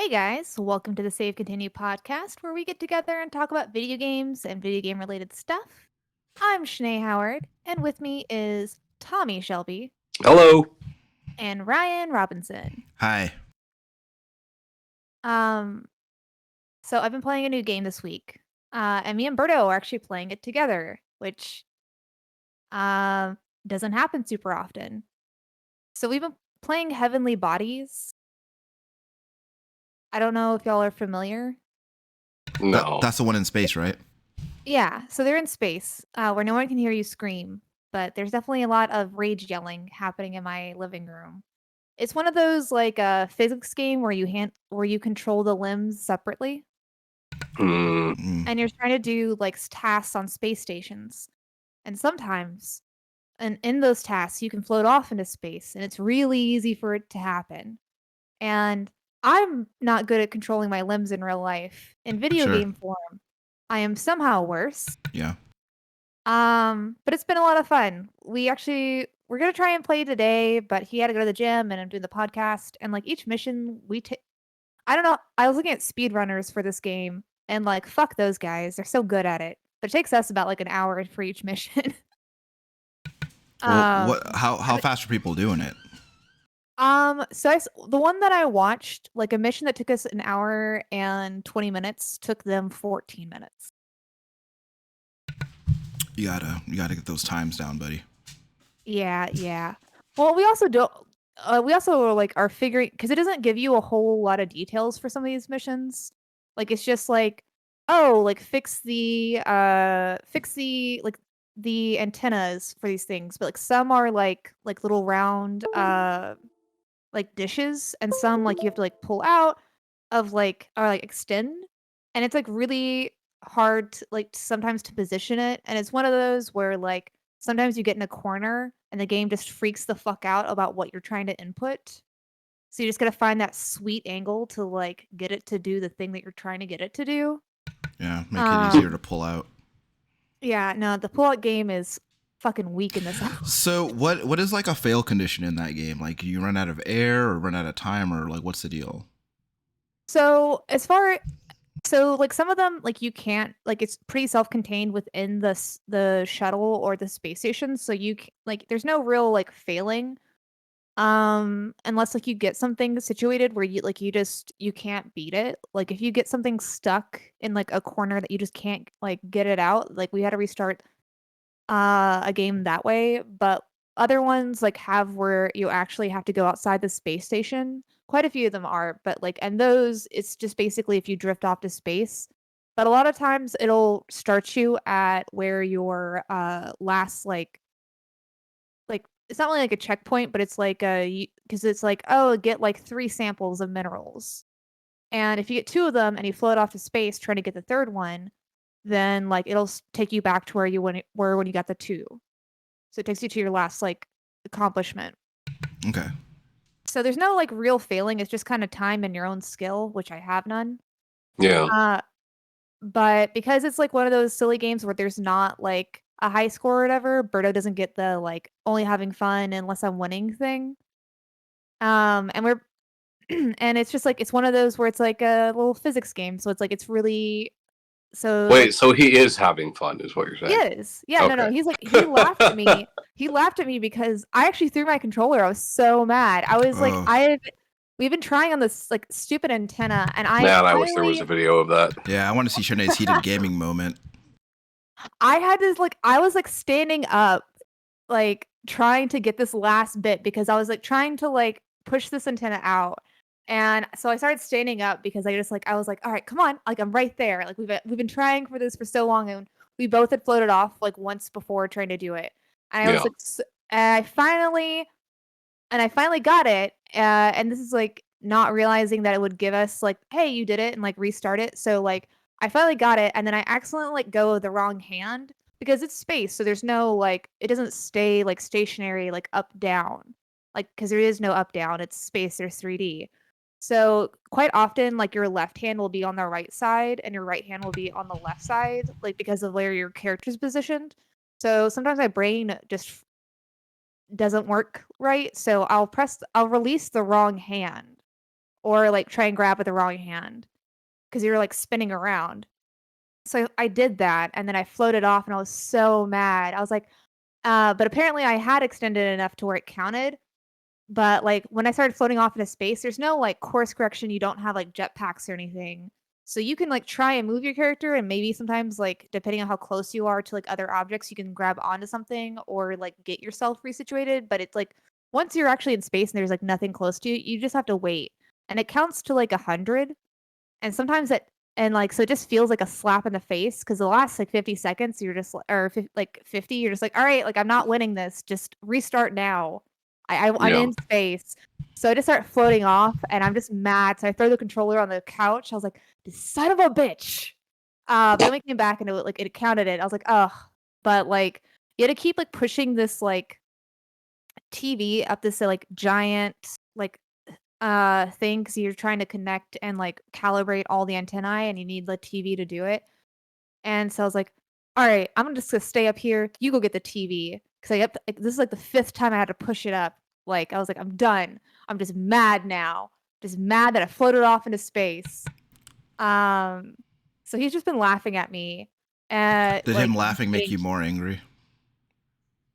Hey guys, welcome to the Save Continue podcast where we get together and talk about video games and video game related stuff. I'm Shanae Howard, and with me is Tommy Shelby Hello. and Ryan Robinson. Hi. Um, so I've been playing a new game this week, and me and Berto are actually playing it together, which uh, doesn't happen super often. So we've been playing Heavenly Bodies. I don't know if y'all are familiar. No. That's the one in space, right? Yeah, so they're in space, where no one can hear you scream, but there's definitely a lot of rage yelling happening in my living room. It's one of those like physics game where you control the limbs separately, Hmm. and you're trying to do like tasks on space stations. And sometimes, and in those tasks, you can float off into space, and it's really easy for it to happen. And I'm not good at controlling my limbs in real life. In video Sure. game form, I am somehow worse. Yeah. But it's been a lot of fun. We're gonna try and play today, but he had to go to the gym and I'm doing the podcast. And like each mission we take I don't know, I was looking at speedrunners for this game and like fuck those guys. They're so good at it. But it takes us about like an hour for each mission. Well, um what? How and- fast are people doing it? the one that I watched, like a mission that took us an hour and 20 minutes took them 14 minutes. You gotta get those times down, buddy. Yeah, yeah. Well, we also like are figuring because it doesn't give you a whole lot of details for some of these missions. Like it's just like, oh, like fix the like the antennas for these things, but like some are like little round like dishes and some like you have to like pull out of like or like extend, and it's like really hard to, like sometimes to position it, and it's one of those where like sometimes you get in a corner and the game just freaks the fuck out about what you're trying to input, so you just gotta find that sweet angle to like get it to do the thing that you're trying to get it to do. Yeah, make it easier to pull out. Yeah, no, the pull-out game is fucking weak in this house. So what is like a fail condition in that game? Like you run out of air or run out of time or like what's the deal? So like some of them like you can't like it's pretty self-contained within the shuttle or the space station, so like there's no real like failing unless like you get something situated where you can't beat it. Like if you get something stuck in like a corner that you just can't like get it out, like we had to restart a game that way, but other ones like have where you actually have to go outside the space station. Quite a few of them are, but like and those it's just basically if you drift off to space. But a lot of times it'll start you at where your last like it's not really like a checkpoint, but it's like because it's like, oh, get like 3 samples of minerals. And if you get 2 of them and you float off to space trying to get the 3rd one, then like it'll take you back to where were when you got the 2. So it takes you to your last like accomplishment. Okay. So there's no like real failing, it's just kind of time and your own skill, which I have none. Yeah. Uh but because it's like one of those silly games where there's not like a high score or whatever, Berto doesn't get the like only having fun unless I'm winning thing. And we're and it's just like it's one of those where it's like a little physics game, so it's like it's really so like Wait, so he is having fun, is what you're he saying? is. Yeah, no, Okay. he's like he laughed at me. He laughed at me because I actually threw my controller. I was so mad. I was like, Oh. we've been trying on this like stupid antenna, and Man, I wish there was a video of that. Yeah, I want to see Shanae's heated gaming moment. I had this like I was like standing up, like trying to get this last bit because I was like trying to like push this antenna out. And so I started standing up because I was like, all right, come on, like I'm right there. Like we've been trying for this for so long, and we both had floated off like once before trying to do it. And I was Yeah. like, and I finally got it. And this is like not realizing that it would give us like, hey, you did it, and like restart it. So like I finally got it, and then I accidentally like go with the wrong hand because it's space, so there's no like it doesn't stay like stationary like up down, like because there is no up down. It's space. There's 3D. So quite often, like your left hand will be on the right side, and your right hand will be on the left side, like because of where your character's positioned. So sometimes my brain just doesn't work right, so I'll release the wrong hand or like try and grab with the wrong hand because you're like spinning around. So I did that and then I floated off and I was so mad. I was like, but apparently I had extended enough to where it counted. But like when I started floating off into space, there's no like course correction. You don't have like jetpacks or anything. So you can like try and move your character and maybe sometimes like depending on how close you are to like other objects, you can grab onto something or like get yourself resituated. But it's like once you're actually in space and there's like nothing close to you, you just have to wait. And it counts to like 100. And sometimes it and like so it just feels like a slap in the face because the last like 50 seconds you're just or like 50 you're just like all right like I'm not winning this just restart now I'm Yeah. in space so I just start floating off and I'm just mad so I throw the controller on the couch I was like this son of a bitch but then we came back and it counted it I was like ugh but like you had to keep like pushing this like TV up this like giant like thing because you're trying to connect and like calibrate all the antennae and you need the TV to do it. And so I was like, all right, I'm just gonna stay up here. You go get the TV. Cause this is like the fifth time I had to push it up. Like I was like, I'm done. I'm just mad now. Just mad that I floated off into space. Um so he's just been laughing at me. Did him Like laughing make getting you more angry?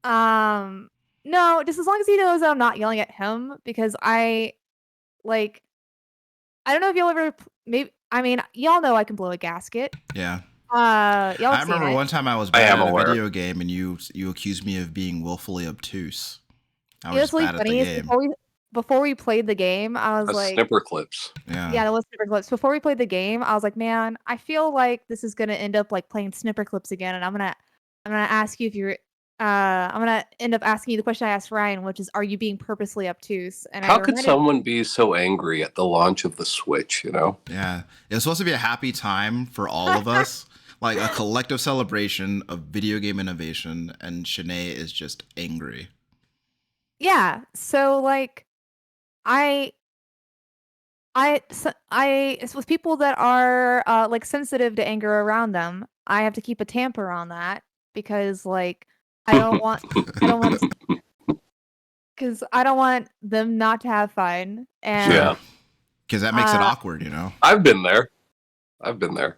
no, just as long as he knows that I'm not yelling at him because like I don't know if y'all ever maybe I mean, y'all know I can blow a gasket. Yeah. Y'all I have seen remember it. one time I was I bad am at a aware. video game and you accused me of being willfully obtuse. I You was know just what's really bad at the funny is game. before we played the game, I was That's like snipper clips. Yeah. yeah, that was snipper clips. Before we played the game, I was like, "Man, I feel like this is gonna end up like playing snipper clips again, and I'm gonna ask you if you're I'm gonna end up asking you the question I asked Ryan, which is, are you being purposely obtuse?" And I How could reminded someone be so angry at the launch of the Switch, you know? Yeah. It was supposed to be a happy time for all of us, like a collective celebration of video game innovation, and Shanae is just angry. yeah, so like I it's with people that are, like, sensitive to anger around them, I have to keep a tamper on that because, like, I don't want because I don't want them not to have fun, Sure. Yeah. and, Because that makes it uh awkward, you know? I've been there. I've been there.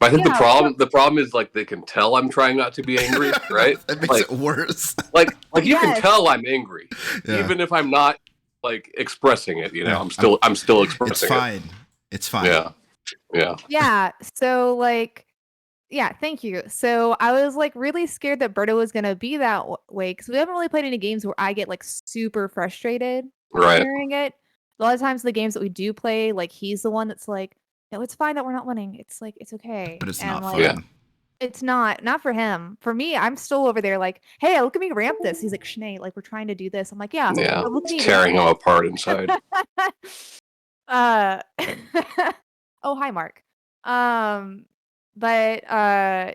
But I think yeah, the problem is like they can tell I'm trying not to be angry, right? That makes Like it worse. like you can yes, tell I'm angry, Yeah. even if I'm not like expressing it. You know, Yeah. I'm still It's expressing it. fine. It's fine. Yeah, yeah. yeah, so, like yeah, thank you. So, I was, like, really scared that Berta was gonna be that way because we haven't really played any games where I get, like, super frustrated Right. hearing it. A lot of times the games that we do play, like, he's the one that's like, "No, it's fine that we're not winning. It's like, it's okay." But it's And, not like, Yeah, fun. it's not for him. For me, I'm still over there like, "Hey, look at me ramp this." He's like, "Sinead, like, we're trying to do this." I'm like, "Yeah, yeah. but look at It's me ramp tearing him apart inside. this." Uh, oh, hi, Mark. Um, but,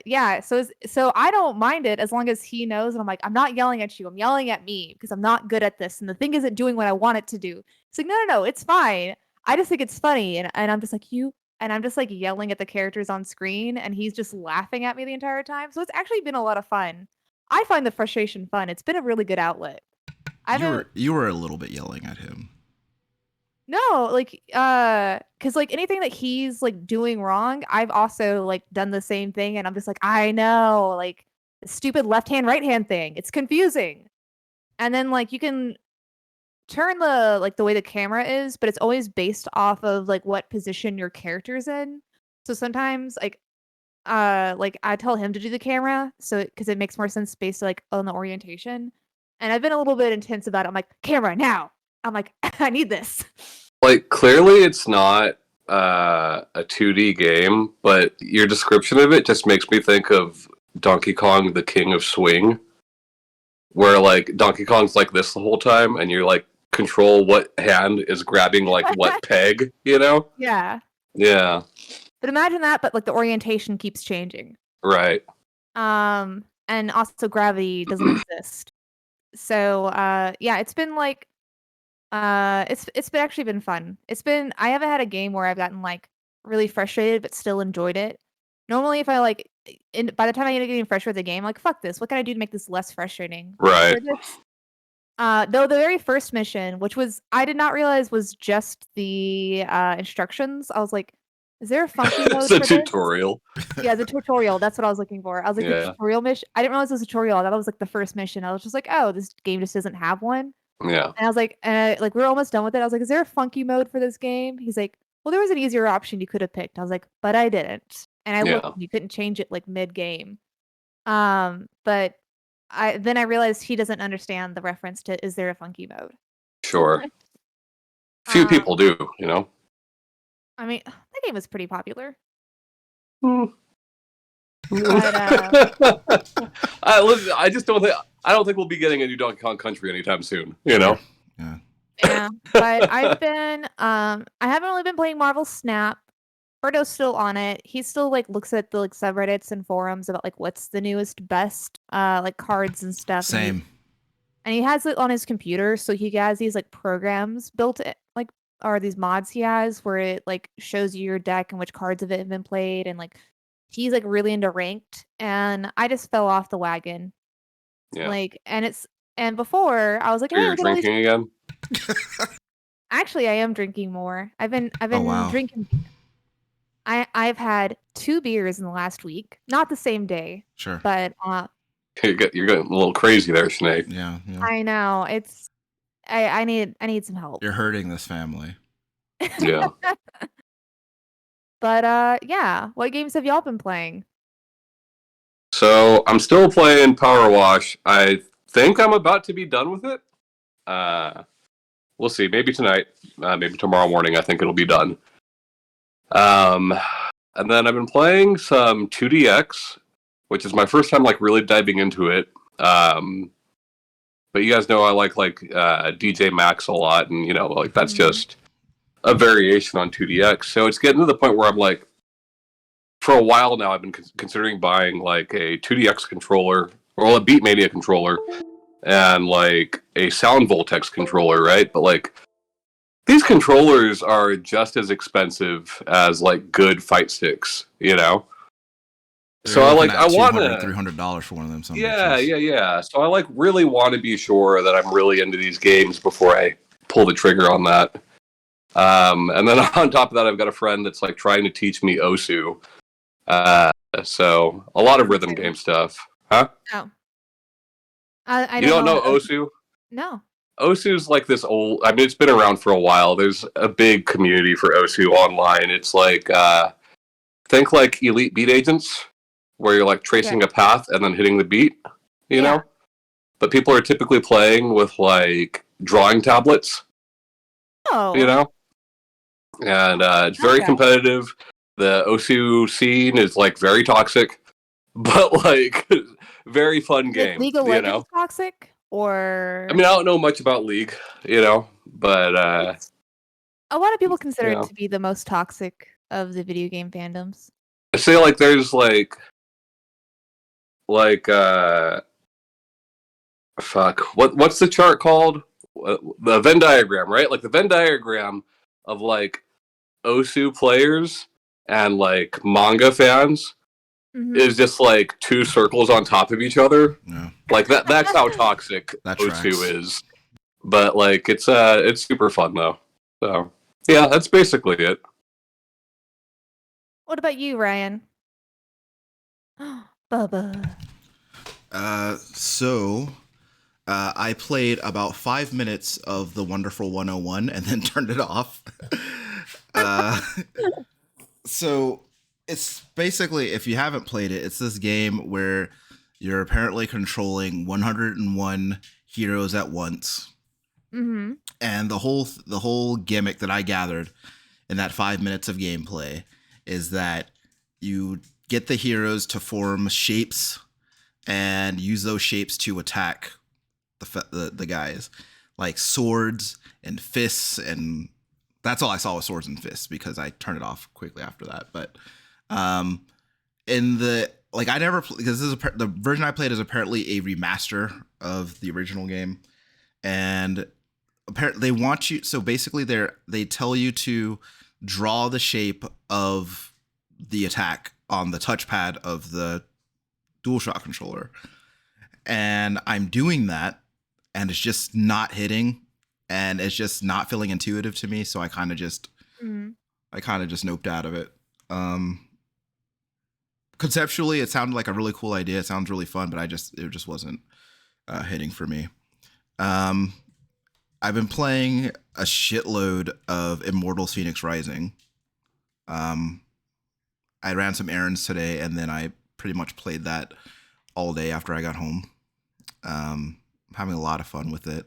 yeah, so I don't mind it as long as he knows, and I'm like, "I'm not yelling at you, I'm yelling at me because I'm not good at this, and the thing isn't doing what I want it to do." He's like, "No, no, no, it's fine. I just think it's funny," and I'm just like, "You," and I'm just, like, yelling at the characters on screen, and he's just laughing at me the entire time, so it's actually been a lot of fun. I find the frustration fun, it's been a really good outlet. I haven't You were a little bit yelling at him. No, like, cause like, anything that he's, like, doing wrong, I've also, like, done the same thing, and I'm just like, "I know, like, the stupid left hand, right hand thing, it's confusing." And then, like, you can turn the way the camera is, but it's always based off of, like, what position your character's in. So sometimes, like, I tell him to do the camera, so cause it makes more sense based, like, on the orientation. And I've been a little bit intense about it. I'm like, "Camera, now!" I'm like, "I need this." Like clearly, it's not a 2D game, but your description of it just makes me think of Donkey Kong, the King of Swing, where like Donkey Kong's like this the whole time, and you like control what hand is grabbing like what peg, you know? Yeah. Yeah, But imagine that, but, like, the orientation keeps changing. right. And also gravity doesn't exist. So, yeah, it's been, like, it's been actually been fun. I haven't had a game where I've gotten, like, really frustrated but still enjoyed it. Normally, if I, like, by the time I get getting frustrated with the game, I'm like, "Fuck this, what can I do to make this less frustrating?" But Right. for this, No, the very first mission, which was I did not realize was just the instructions. I was like, is there a funky It's mode a for this? tutorial. Yeah, the tutorial. That's what I was looking for. I was like, the Yeah, tutorial mission. I didn't realize it was a tutorial. I thought it was like the first mission. I was just like, oh, this game just doesn't have one. yeah, And I was like we were almost done with it. I was like, is there a funky mode for this game? He's like, well, there was an easier option you could have picked. I was like, but I didn't. And I looked, yeah. and you couldn't change it like mid game. But I realized he doesn't understand the reference to is there a funky mode? Sure. Few Um, people do, you know. I mean, that game was pretty popular. Hmm. But Listen, I don't think we'll be getting a new Donkey Kong Country anytime soon. You know. Yeah. yeah. But I haven't really been playing Marvel Snap. Birdo's still on it. He still like looks at the like subreddits and forums about like what's the newest best like cards and stuff. Same. And he has it on his computer, so he has these like programs built like or these mods he has where it like shows you your deck and which cards of it have been played and like he's like really into ranked and I just fell off the wagon. Yeah. Like and before I was like, So hey, you're look at all these. drinking again. Actually, I am drinking more. I've been Oh wow. drinking. I've had 2 beers in the last week, not the same day, Sure. but You're getting a little crazy there, Sinead. Yeah. Yeah. I know it's I need some help. You're hurting this family. Yeah. But yeah, what games have y'all been playing? So I'm still playing Power Wash. I think I'm about to be done with it. We'll see. Maybe tonight. Maybe tomorrow morning. I think it'll be done. And then I've been playing some 2DX, which is my first time like really diving into it. But you guys know I like DJ Max a lot, and you know like that's just a variation on 2DX. So it's getting to the point where I'm like, for a while now, I've been considering buying like a 2DX controller or a Beatmania controller and like a Sound Voltex controller, right? But like these controllers are just as expensive as like good fight sticks, you know. So I want to $300 for one of them. yeah. So I like really want to be sure that I'm really into these games before I pull the trigger on that. And then on top of that, I've got a friend that's like trying to teach me Osu. So a lot of rhythm game stuff, huh? Oh, I You don't don't know know. Osu? No. Osu's like this old. I mean, it's been around for a while. There's a big community for Osu online. It's like think like Elite Beat Agents, where you're like tracing a path and then hitting the beat. You know, but people are typically playing with like drawing tablets. Oh. You know, and it's very competitive. The Osu scene is like very toxic, but like very fun game. League of Legends toxic? Or I mean, I don't know much about League, you know, but a lot of people consider it to be the most toxic of the video game fandoms. I say like there's like what's the chart called? The Venn diagram, right? Like the Venn diagram of like Osu players and like manga fans is just like two circles on top of each other. Yeah. Like that's how toxic that Osu is. But like it's super fun though. So yeah, that's basically it. What about you, Ryan? Bubba. I played about 5 minutes of the Wonderful 101 and then turned it off. So it's basically, if you haven't played it, it's this game where you're apparently controlling 101 heroes at once. Mm-hmm. And the whole gimmick that I gathered in that 5 minutes of gameplay is that you get the heroes to form shapes and use those shapes to attack the guys, like swords and fists, and that's all I saw was swords and fists because I turned it off quickly after that. But in the I never because the version I played is apparently a remaster of the original game, and apparently they want you. So basically, they tell you to draw the shape of the attack on the touchpad of the DualShock controller, and I'm doing that. and it's just not hitting, and it's just not feeling intuitive to me. So Mm. I kind of just noped out of it. Conceptually, it sounded like a really cool idea. It sounds really fun, but it just wasn't hitting for me. I've been playing a shitload of Immortals Phoenix Rising. I ran some errands today, and then I pretty much played that all day after I got home. I'm having a lot of fun with it.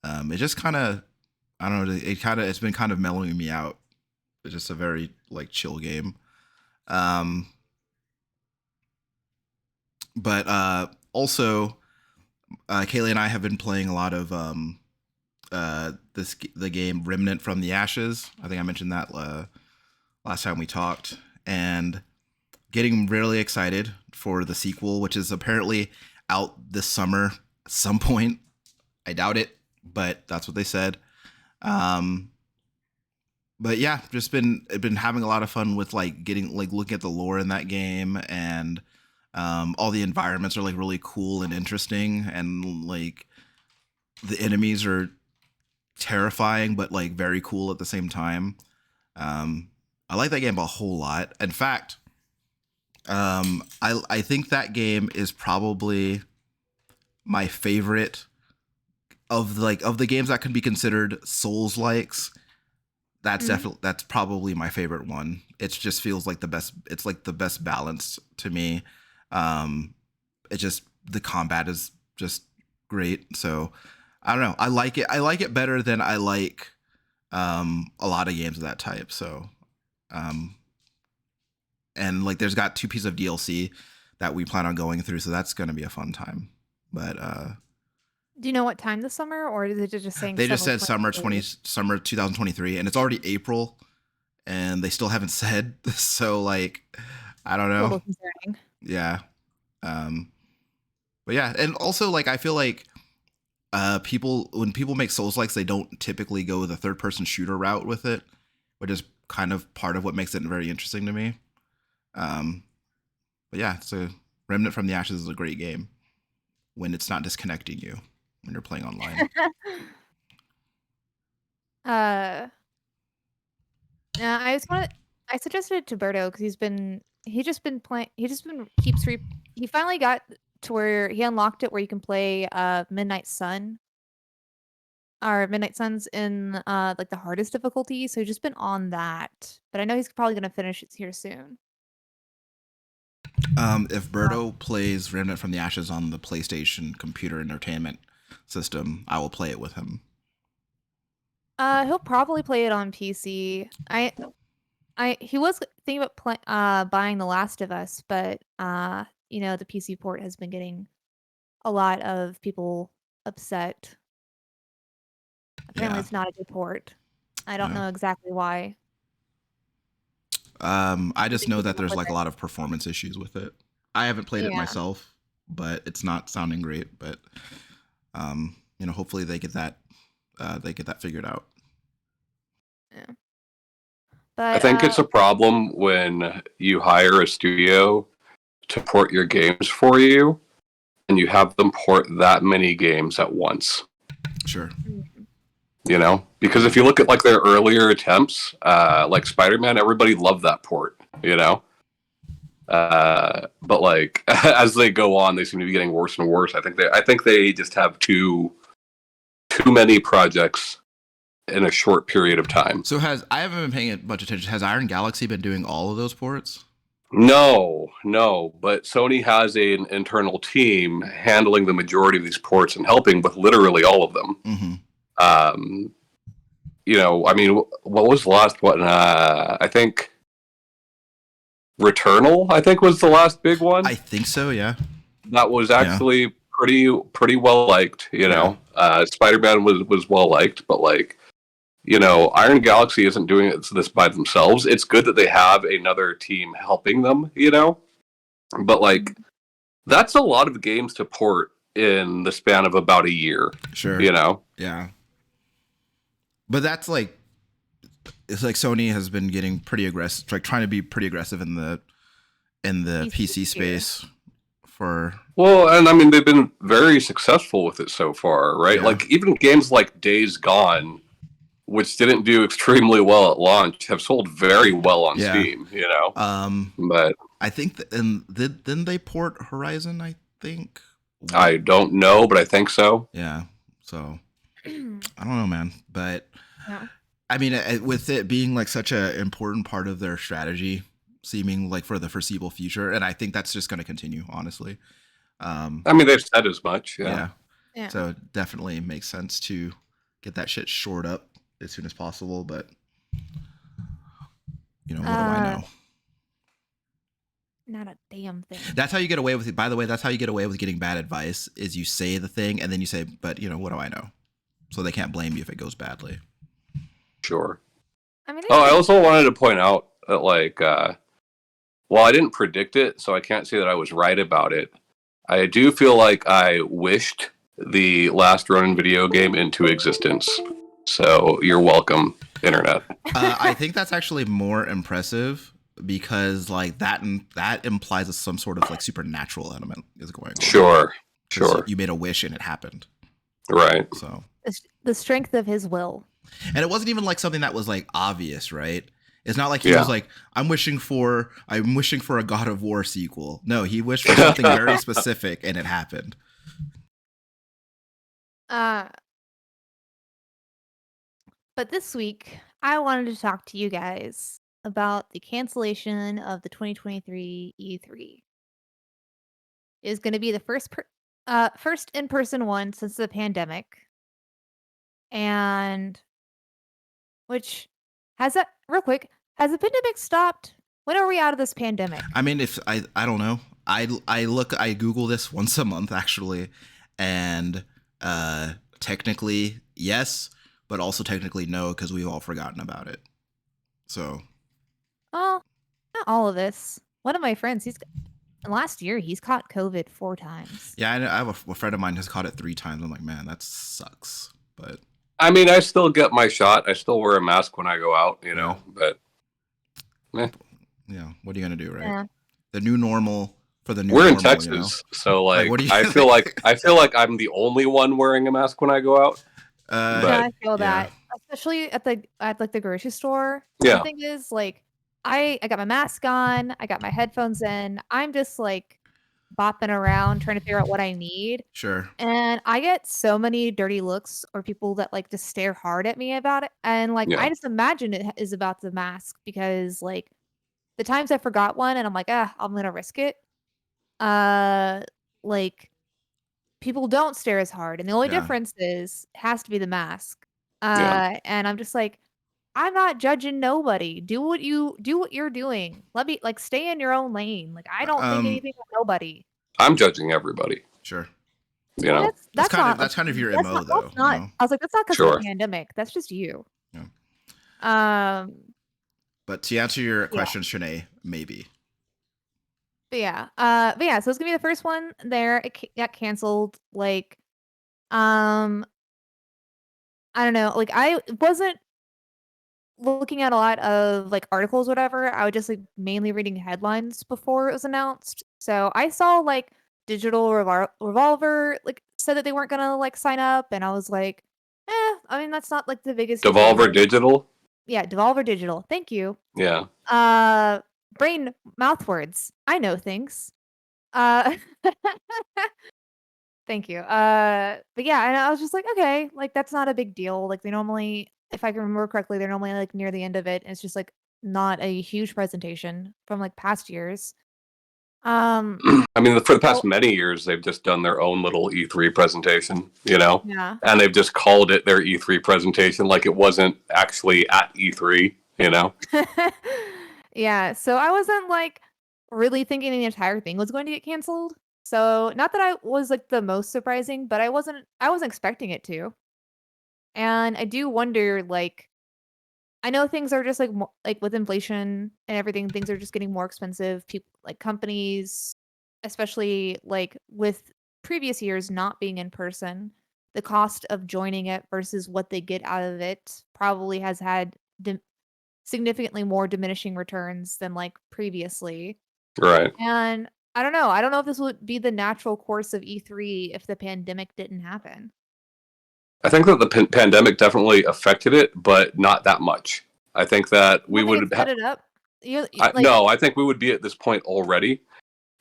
It just kind of, I don't know, it's been kind of mellowing me out. It's just a very like chill game. But also, Kaylee and I have been playing a lot of the game Remnant from the Ashes. I think I mentioned that last time we talked, and getting really excited for the sequel, which is apparently out this summer at some point. I doubt it, but that's what they said. But yeah, just been having a lot of fun with like getting like looking at the lore in that game, and all the environments are like really cool and interesting, and like the enemies are terrifying but like very cool at the same time. I like that game a whole lot. In fact, I think that game is probably my favorite of the games that can be considered Souls likes. That's probably my favorite one. It just feels like the best. It's like the best balance to me. It just the combat is just great. So I don't know. I like it. I like it better than I like a lot of games of that type. So and like there's got 2 pieces of DLC that we plan on going through, so that's going to be a fun time. But Do you know what time this summer, or is it just saying they just summer said 2023? summer 2023, and it's already April, and they still haven't said. So like, I don't A know. little concerning. Yeah. But yeah, and also like I feel like when people make Souls likes, they don't typically go the third person shooter route with it, which is kind of part of what makes it very interesting to me. But yeah, so Remnant from the Ashes is a great game when it's not disconnecting you when you're playing online. uh, yeah, I suggested it to Berto because he finally got to where he unlocked it where you can play Midnight Sun or Midnight Suns in like the hardest difficulty, so he's just been on that. But I know he's probably gonna finish it here soon. If Berto plays Remnant from the Ashes on the PlayStation computer entertainment system, I will play it with him. He'll probably play it on PC. He was thinking about buying The Last of Us, but the PC port has been getting a lot of people upset. Apparently, Yeah. it's not a good port. I don't Yeah. know exactly why. I just They know keep that up there's with like a it. lot of performance issues with it. I haven't played it Yeah. myself, but it's not sounding great. But hopefully they get that figured out. Yeah. I But think it's a problem when you hire a studio to port your games for you and you have them port that many games at once. Sure. Because if you look at like their earlier attempts, like Spider-Man, everybody loved that port, but like as they go on, they seem to be getting worse and worse. I think they just have too many projects in a short period of time. So I haven't been paying much attention. Has Iron Galaxy been doing all of those ports? No, but Sony has an internal team handling the majority of these ports and helping with literally all of them. Mm-hmm. I mean, what was the last one? I think Returnal, I think, was the last big one. I think so, yeah. That was actually pretty well liked, Yeah. Spider-Man was well liked, but like, Iron Galaxy isn't doing this by themselves. It's good that they have another team helping them, but like, that's a lot of games to port in the span of about a year. Sure. Yeah. But that's like, it's like Sony has been getting pretty aggressive, like trying to be pretty aggressive in the PC space for. Well, and I mean they've been very successful with it so far, right? Yeah. Like even games like Days Gone, which didn't do extremely well at launch, have sold very well on Yeah. Steam. You know, Um, but I think, and didn't they port Horizon? I think. I don't know, but I think so. Yeah. So I don't know, man. But Yeah. I mean, with it being like such a important part of their strategy, seeming like for the foreseeable future, and I think that's just going to continue, honestly. I mean, they've said as much. Yeah, Yeah. Yeah. So it definitely makes sense to get that shit shored up as soon as possible. But what do I know? Not a damn thing. That's how you get away with it. By the way, that's how you get away with getting bad advice. Is you say the thing and then you say, "But what do I know?" So they can't blame you if it goes badly. sure. I mean, Oh, I also wanted to point out that, like, while I didn't predict it, so I can't say that I was right about it, I do feel like I wished the last Ronin video game into existence. So you're welcome, Internet. I think that's actually more impressive because like that implies some sort of like supernatural element is going on. Sure, sure. You made a wish and it happened. Right. So the strength of his will. And it wasn't even like something that was like obvious, right? It's not like he was like, I'm wishing for a God of War sequel. No, he wished for something very specific and it happened. But this week, I wanted to talk to you guys about the cancellation of the 2023 E3. It is going to be the first in-person one since the pandemic. And which has that real quick, has the pandemic stopped? When are we out of this pandemic? I mean, if I don't know. I Google this once a month actually, and technically yes, but also technically no because we've all forgotten about it. So, Oh, not all of this. One of my friends, last year he's caught COVID 4 times. Yeah, I have a friend of mine has caught it 3 times. I'm like, man, that sucks. But I mean, I still get my shot. I still wear a mask when I go out, but yeah, what are you gonna do, right? Yeah. The new normal for the new we're normal, in Texas, so like what do you I feel like I'm the only one wearing a mask when I go out. Yeah, I feel that, especially at like the grocery store. Yeah. The thing is, like, I got my mask on, I got my headphones in. I'm just like bopping around trying to figure out what I need. Sure. And I get so many dirty looks or people that like just stare hard at me about it. And like I just imagine it is about the mask because like the times I forgot one and I'm like, I'm gonna risk it. Like people don't stare as hard, and the only difference is has to be the mask. And I'm just like, I'm not judging nobody. Do what you're doing. Let me like stay in your own lane. Like I don't think anything of nobody. I'm judging everybody. Sure. That's kind of your MO though. That's not. I was like, that's not because of the pandemic. That's just you. Yeah. But to answer your question, Shanae, maybe. But yeah, so it's gonna be the first one there. It got canceled. Like, I don't know. Like, I wasn't looking at a lot of like articles, whatever. I was just like mainly reading headlines before it was announced. So I saw like Digital Revolver like said that they weren't gonna like sign up, and I was like, I mean that's not like the biggest Devolver Digital. Yeah, Devolver Digital. Thank you. Yeah. Brain mouth words. I know things. Thank you. But yeah, and I was just like, okay, like that's not a big deal. Like they normally, if I can remember correctly, they're normally like near the end of it, and it's just like not a huge presentation from like past years. I mean, for the past many years, they've just done their own little E3 presentation, Yeah. and they've just called it their E3 presentation, like it wasn't actually at E3, Yeah. So I wasn't like really thinking the entire thing was going to get canceled. So not that I was like the most surprising, but I wasn't expecting it to. And I do wonder, like, I know things are just like like with inflation and everything, things are just getting more expensive. People like companies, especially like with previous years not being in person, the cost of joining it versus what they get out of it probably has had significantly more diminishing returns than like previously. Right. And I don't know. I don't know if this would be the natural course of E3 if the pandemic didn't happen. I think that the pandemic definitely affected it, but not that much. I think that You we don't think it would sped it up? Like, no, I think we would be at this point already.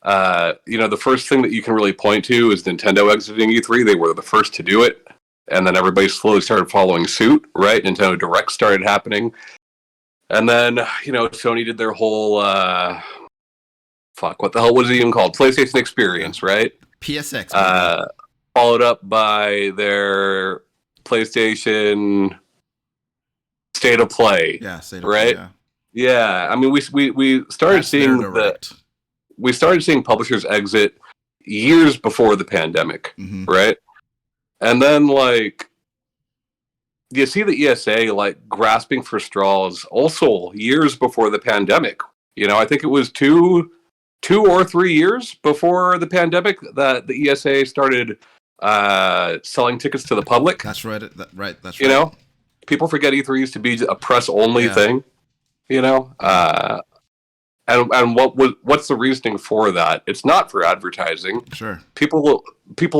The first thing that you can really point to is Nintendo exiting E3. They were the first to do it, and then everybody slowly started following suit. Right, Nintendo Direct started happening, and then Sony did their whole fuck. What the hell was it even called? PlayStation Experience, right? PSX, baby. Followed up by their PlayStation State of Play. Yeah, State of right? Play. Yeah. I mean, we started seeing we started seeing publishers exit years before the pandemic, right? And then you see the ESA grasping for straws also years before the pandemic. I think it was two or 3 years before the pandemic that the ESA started selling tickets to the public. That's right. That's right. People forget E3 used to be a press only thing. And what's the reasoning for that? It's not for advertising. Sure. People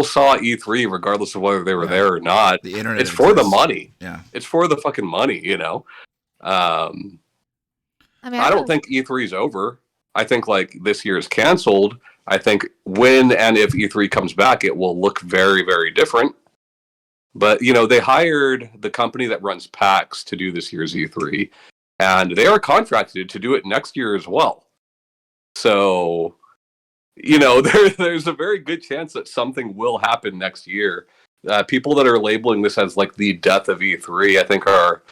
saw E3 regardless of whether they were there or not. The internet. It's for the money. Yeah. It's for the fucking money. I don't think E3 is over. I think this year is canceled. I think when and if E3 comes back, it will look very, very different. But they hired the company that runs PAX to do this year's E3. And they are contracted to do it next year as well. So, there's a very good chance that something will happen next year. People that are labeling this as the death of E3, I think are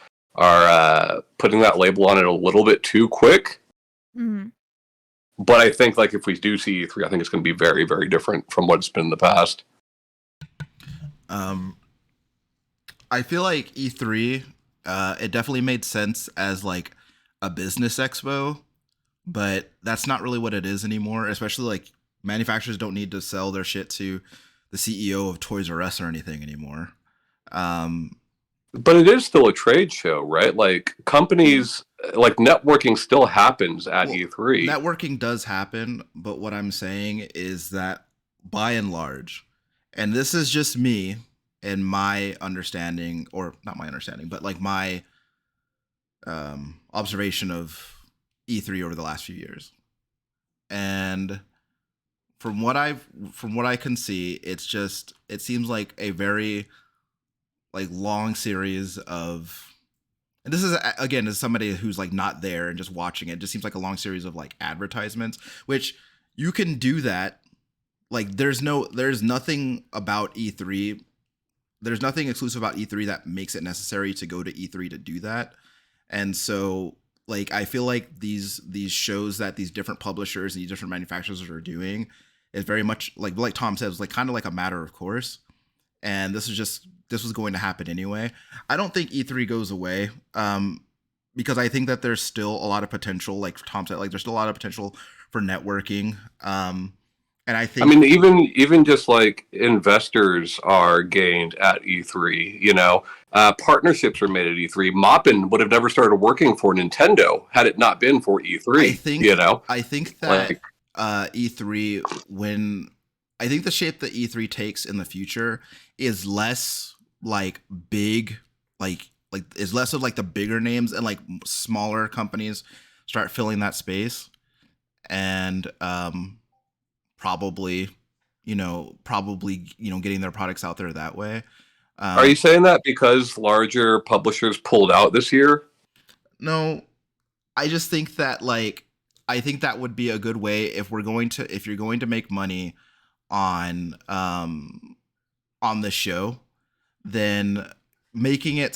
putting that label on it a little bit too quick. Mm-hmm. But I think if we do see E3, I think it's going to be very, very different from what it's been in the past. I feel like E3. It definitely made sense as a business expo, but that's not really what it is anymore. Especially manufacturers don't need to sell their shit to the CEO of Toys R Us or anything anymore. But it is still a trade show, right? Companies, networking still happens at E3. Networking does happen, but what I'm saying is that by and large, and this is just me and my understanding, or not my understanding, but my observation of E3 over the last few years. And from what I can see, it seems like a very long series of, and this is again as somebody who's not there and just watching it, just seems like a long series of advertisements, which you can do that. There's nothing about E3. There's nothing exclusive about E3 that makes it necessary to go to E3 to do that. And so I feel like these shows that these different publishers and these different manufacturers are doing is very much like Tom says, kind of a matter of course. And this was going to happen anyway. I don't think E3 goes away because I think that there's still a lot of potential. Like Tom said, there's still a lot of potential for networking. And I think, even just investors are gained at E3. Partnerships are made at E3. Moppin would have never started working for Nintendo had it not been for E3. I think that E3, I think the shape that E3 takes in the future is less big, is less of the bigger names, and smaller companies start filling that space, and probably getting their products out there that way. Are you saying that because larger publishers pulled out this year? No, I just think that I think that would be a good way if you're going to make money on the show, then making it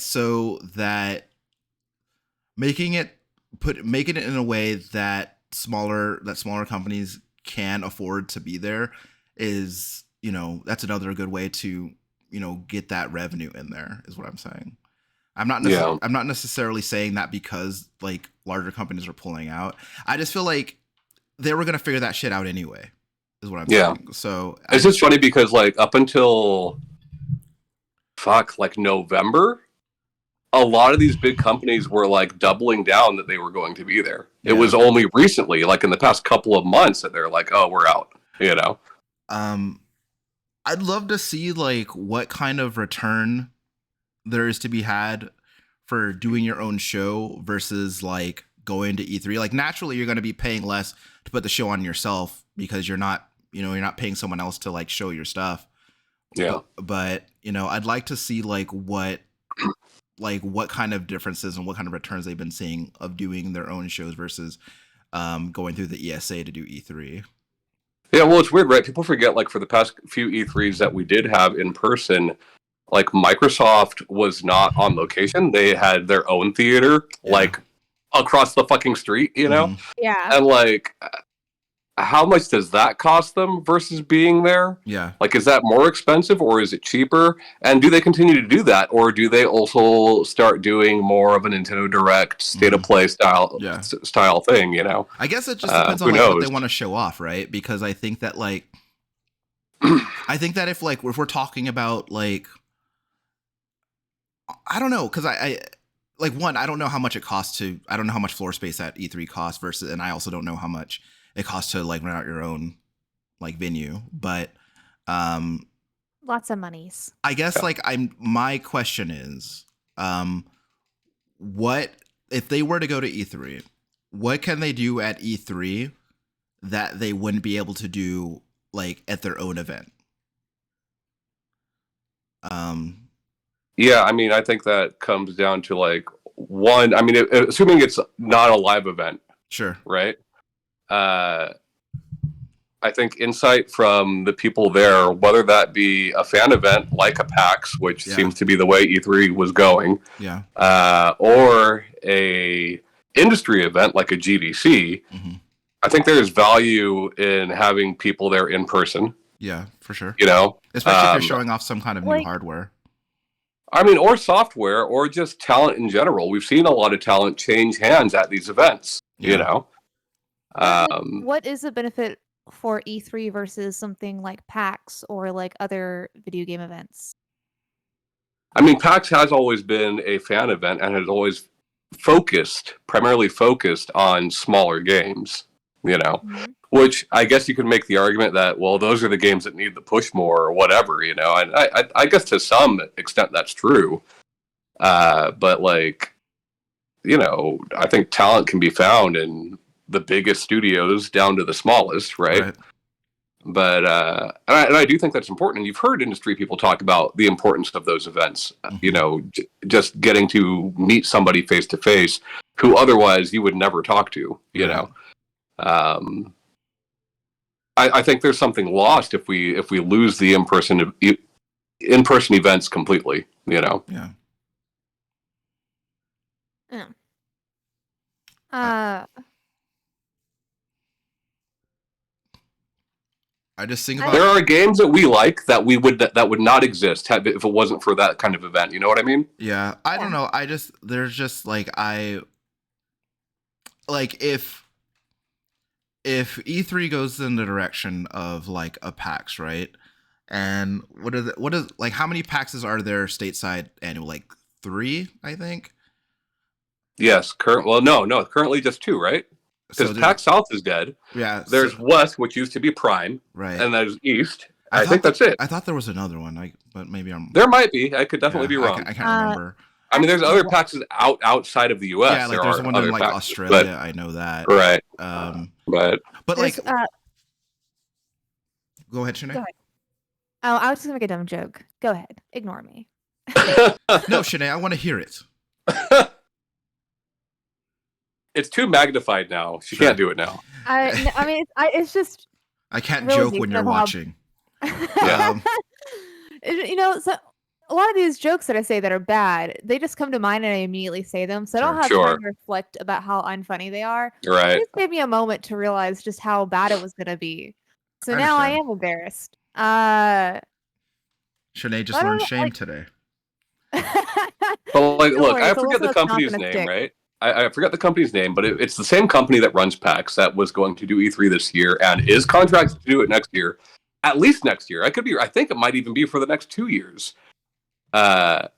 in a way that smaller companies can afford to be there is, that's another good way to, get that revenue in there, is what I'm saying. I'm not necessarily saying that because larger companies are pulling out. I just feel like they were going to figure that shit out anyway, is what I'm saying. So it's just funny because up until November, a lot of these big companies were doubling down that they were going to be there. Yeah. It was only recently, in the past couple of months, that they're oh, we're out. You know. I'd love to see like what kind of return there is to be had for doing your own show versus like going to E3. Like naturally you're going to be paying less to put the show on yourself because you're not paying someone else to like show your stuff. Yeah. But I'd like to see like what kind of differences and what kind of returns they've been seeing of doing their own shows versus going through the ESA to do E3. Yeah, well, it's weird, right? People forget, like, for the past few E3s that we did have in person, like, Microsoft was not on location. They had their own theater, like, across the fucking street, Mm-hmm. Yeah. And, like, how much does that cost them versus being there? Yeah. Like, is that more expensive or is it cheaper? And do they continue to do that, or do they also start doing more of a Nintendo Direct state of play style thing? I guess it just depends on like what they want to show off, right? Because I think that like if we're talking about like I don't know, because I like one, I don't know how much it costs to I don't know how much floor space at E3 costs versus, and I also don't know how much it costs to like rent out your own like venue, but lots of monies. I guess like my question is what if they were to go to E3, what can they do at E3 that they wouldn't be able to do like at their own event? Yeah, I mean, I think that comes down to like one. I mean, assuming it's not a live event, sure, right? I think insight from the people there, whether that be a fan event like a PAX, which seems to be the way E3 was going, or a industry event like a GDC, I think there is value in having people there in person. Yeah, for sure. Especially if you're showing off some kind of new hardware. I mean, or software, or just talent in general. We've seen a lot of talent change hands at these events. What is the benefit for E3 versus something like PAX or like other video game events? I mean, PAX has always been a fan event and has always primarily focused on smaller games, which I guess you could make the argument that, well, those are the games that need the push more or whatever, and I guess to some extent that's true. But like, I think talent can be found in the biggest studios down to the smallest, right? But and I do think that's important. And you've heard industry people talk about the importance of those events. Just getting to meet somebody face to face who otherwise you would never talk to. I think there's something lost if we lose the in-person events completely. I just think about there are games that we like that would not exist if it wasn't for that kind of event. You know what I mean? Yeah, I don't know. There's just like if E3 goes in the direction of like a PAX, right? And what is like how many PAXs are there stateside annual? Like 3, I think. Yes, currently just 2, right? Because PAX South is dead. Yeah. There's West, which used to be Prime. Right. And there's East. I think that's it. I thought there was another one, but maybe I'm... There might be. I could definitely be wrong. I can't remember. I mean, there's other PAXs outside of the U.S. Yeah, like there's one in like Australia. I know that. Right. But like... Go ahead, Shanae. Go ahead. Oh, I was just going to make a dumb joke. Go ahead. Ignore me. No, Shanae, I want to hear it. It's too magnified now. She can't do it now. I mean, it's just... I can't joke when you're watching. So a lot of these jokes that I say that are bad, they just come to mind and I immediately say them. So I don't have time to reflect about how unfunny they are. Right. It just gave me a moment to realize just how bad it was going to be. So now I am embarrassed. Shanae just learned shame today. But like, look, I forget the company's name, right? I forget the company's name, but it's the same company that runs PAX that was going to do E3 this year and is contracted to do it next year. At least next year. I think it might even be for the next 2 years. If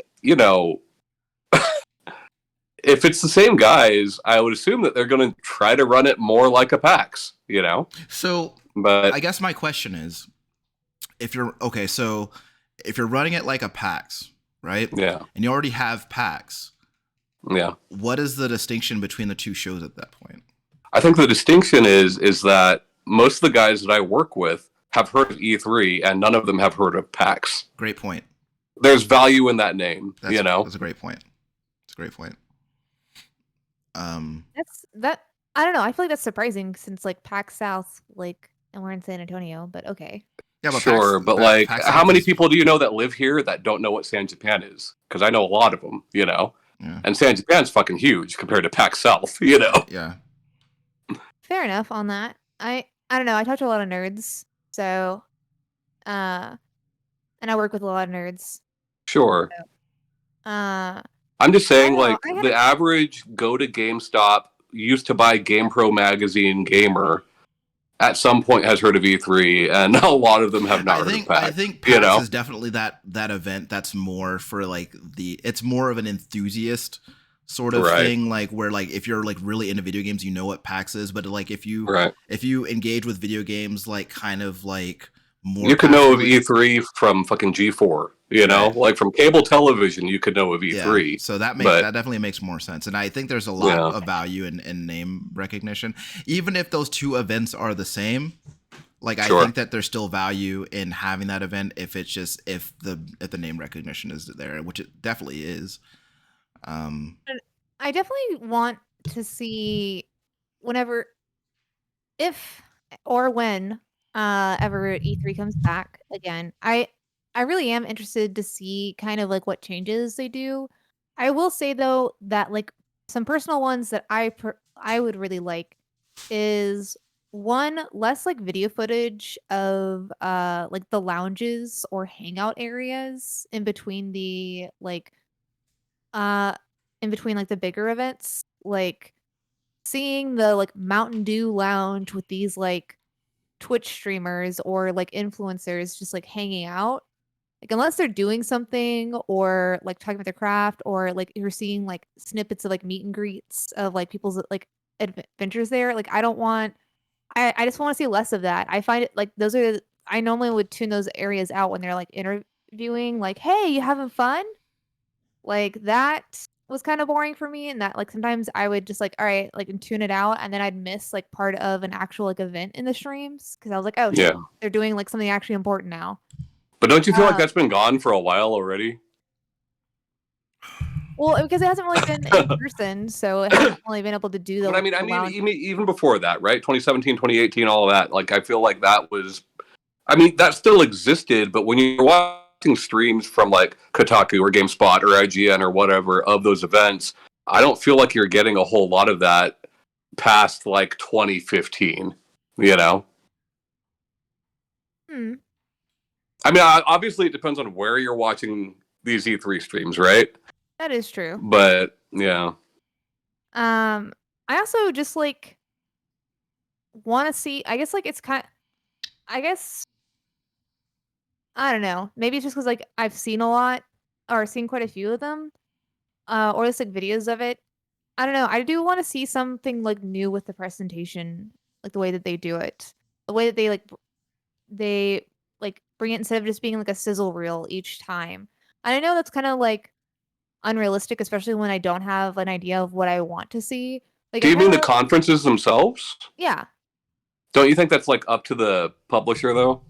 it's the same guys, I would assume that they're going to try to run it more like a PAX, So But I guess my question is, if you're okay, so if you're running it like a PAX, right? yeah, And you already have PAX, yeah. what is the distinction between the two shows at that point? I think the distinction is that most of the guys that I work with have heard of E3, and none of them have heard of PAX. Great point. There's value in that name, you know. That's a great point. It's a great point. That's that. I don't know. I feel like that's surprising since like PAX South, like, and we're in San Antonio. But okay. Yeah, but Sure, but like, PAX how South many is, people do you know that live here that don't know what San Japan is? Because I know a lot of them, you know. yeah, And San Japan's fucking huge compared to PAX South, you know. yeah. Fair enough on that. I don't know. I talk to a lot of nerds, so uh, and I work with a lot of nerds. Sure. Uh, I'm just I saying, don't know. like, I had the average go to GameStop, used to buy GamePro magazine gamer, at some point has heard of E3, and a lot of them have not heard of PAX. I think you PAX know? is definitely that event that's more for like it's more of an enthusiast sort of Right. thing, like where like if you're like really into video games, you know what PAX is, but like if you Right. engage with video games like kind of like more You could know of passively, E3 from fucking G4, you know? Right. Like from cable television, you could know of E3. Yeah, so that but definitely makes more sense, and I think there's a lot yeah, of value in name recognition, even if those two events are the same. Like I sure. think that there's still value in having that event if it's just if the name recognition is there, which it definitely is. And I definitely want to see whenever, if or when ever E3 comes back again. I really am interested to see kind of like what changes they do. I will say though that like some personal ones that I would really like is one, less like video footage of like the lounges or hangout areas uh in between like the bigger events, like seeing the like Mountain Dew lounge with these like Twitch streamers or like influencers just like hanging out. Like unless they're doing something or like talking about their craft, or like you're seeing like snippets of like meet and greets of like people's like adventures there. Like I don't want I just want to see less of that. I find it like those are I normally would tune those areas out when they're like interviewing, like, hey, you having fun? Like, that was kinda boring for me, and that, like, sometimes I would just, like, "Alright," like, and tune it out, and then I'd miss, like, part of an actual, like, event in the streams because I was like, "Oh, Yeah. shit, they're doing, like, something actually important now." But don't you feel like Uh, that's been gone for a while already? well, because it hasn't really been in person, so it hasn't really been able to do But the lounge. even before that, right? 2017, 2018, all of that. Like, I feel like that was, I mean, that still existed, but when you're watching streams from like Kotaku or GameSpot or IGN or whatever of those events, I don't feel like you're getting a whole lot of that past like 2015, you know? Hmm, I mean, obviously it depends on where you're watching these E3 streams, right? that is true. But yeah, Um, I also just, like, wanna see I guess, like, I guess I don't know, maybe it's just because like, I've seen a lot or seen quite a few of them, or just, like, videos of it. I don't know, I do wanna see something, like, new with the presentation, like, the way that they do it. The way that they, like, bring it instead of just being, like, a sizzle reel each time. And I know that's kinda, like, unrealistic, especially when I don't have an idea of what I want to see. Like, do I you mean kinda the conferences themselves? yeah. Don't you think that's like up to the publisher though?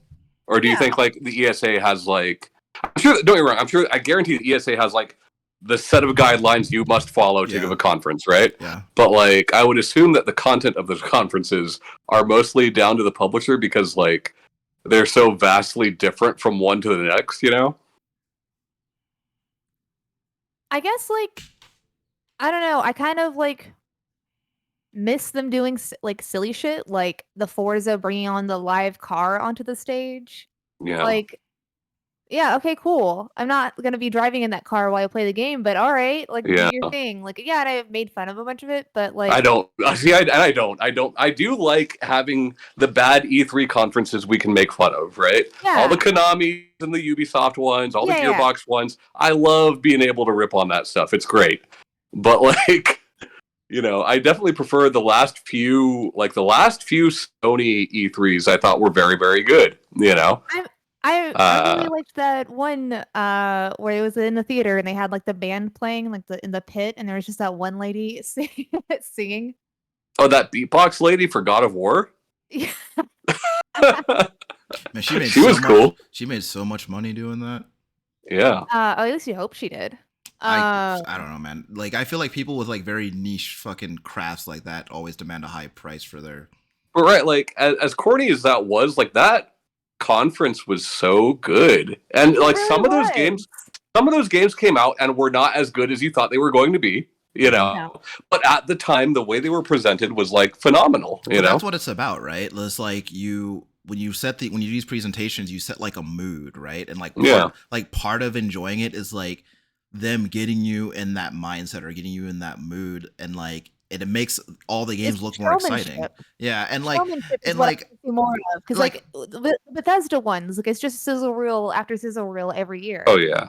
Or do you Yeah. think like the ESA has like, I'm sure, don't get me wrong, I'm sure, I guarantee the ESA has like the set of guidelines you must follow to give Yeah, a conference, right? yeah. But like I would assume that the content of those conferences are mostly down to the publisher because like they're so vastly different from one to the next, you know? I guess, like, I don't know, I kind of, like, miss them doing like, silly shit, like the Forza bringing on the live car onto the stage. Yeah. Like, yeah, okay, cool. I'm not gonna be driving in that car while I play the game, but alright, like, do Yeah. your thing. Like, yeah, and I made fun of a bunch of it, but, I like don't see. I do like having the bad E3 conferences we can make fun of, right? All the yeah. Konami and the Ubisoft ones, all the Yeah, yeah. Gearbox ones. I love being able to rip on that stuff. It's great, but like, I definitely prefer the last few Sony E3s. I thought were very, very good. I really liked that one where it was in the theater and they had like the band playing like in the pit and there was just that one lady singing. Oh, that beatbox lady for God of War. Yeah. Man, she made She was cool. She made so much money doing that. Yeah. At least you hope she did. I don't know, man. Like, I feel like people with like very niche fucking crafts like that always demand a high price for their. But right, like as corny as that was, like that conference was so good, and like really some of those games came out and were not as good as you thought they were going to be. No. But at the time, the way they were presented was like phenomenal. That's what it's about, right? It's like when you do these presentations, you set like a mood, right? And like part of enjoying it is like them getting you in that mindset or getting you in that mood, and like it makes all the games look more exciting. Yeah, and like more of because like the Bethesda ones, like it's just sizzle reel after sizzle reel every year. Oh yeah,